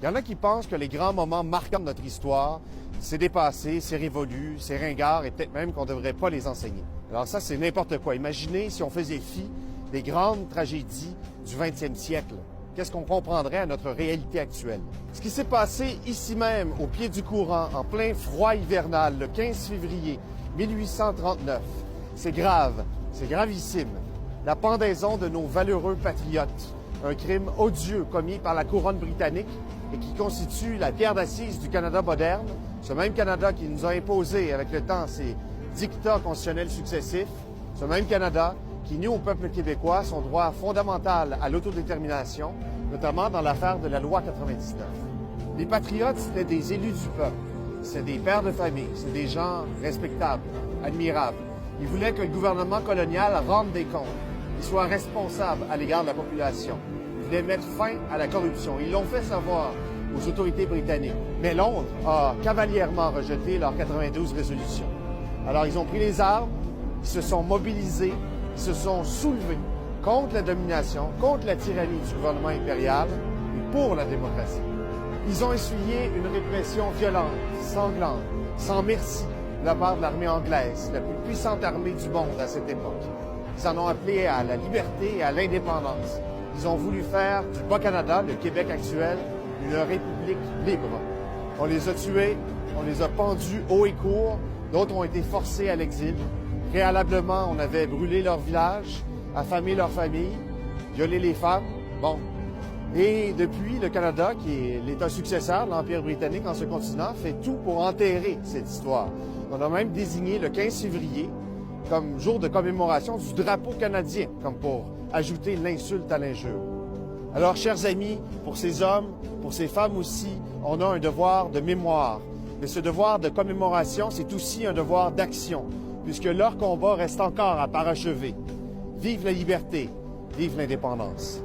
Il y en a qui pensent que les grands moments marquants de notre histoire, c'est dépassé, c'est révolu, c'est ringard et peut-être même qu'on ne devrait pas les enseigner. Alors ça, c'est n'importe quoi. Imaginez si on faisait fi des grandes tragédies du 20e siècle. Qu'est-ce qu'on comprendrait à notre réalité actuelle? Ce qui s'est passé ici même, au pied du courant, en plein froid hivernal, le 15 février 1839, c'est grave, c'est gravissime. La pendaison de nos valeureux patriotes, un crime odieux commis par la couronne britannique et qui constitue la pierre d'assise du Canada moderne, ce même Canada qui nous a imposé avec le temps ses dictats constitutionnels successifs, ce même Canada qui nie au peuple québécois son droit fondamental à l'autodétermination, notamment dans l'affaire de la loi 99. Les patriotes, c'était des élus du peuple, c'est des pères de famille, c'est des gens respectables, admirables. Ils voulaient que le gouvernement colonial rende des comptes, qu'il soit responsable à l'égard de la population. Ils voulaient mettre fin à la corruption. Ils l'ont fait savoir aux autorités britanniques. Mais Londres a cavalièrement rejeté leurs 92 résolutions. Alors, ils ont pris les armes, ils se sont mobilisés, ils se sont soulevés contre la domination, contre la tyrannie du gouvernement impérial et pour la démocratie. Ils ont essuyé une répression violente, sanglante, sans merci de la part de l'armée anglaise, la plus puissante armée du monde à cette époque. Ils en ont appelé à la liberté et à l'indépendance. Ils ont voulu faire du Bas-Canada, le Québec actuel, une république libre. On les a tués, on les a pendus haut et court, d'autres ont été forcés à l'exil. Préalablement, on avait brûlé leur village, affamé leurs familles, violé les femmes. Bon. Et depuis, le Canada, qui est l'État successeur de l'Empire britannique en ce continent, fait tout pour enterrer cette histoire. On a même désigné le 15 février comme jour de commémoration du drapeau canadien, comme pour ajouter l'insulte à l'injure. Alors, chers amis, pour ces hommes, pour ces femmes aussi, on a un devoir de mémoire. Mais ce devoir de commémoration, c'est aussi un devoir d'action, puisque leur combat reste encore à parachever. Vive la liberté, vive l'indépendance.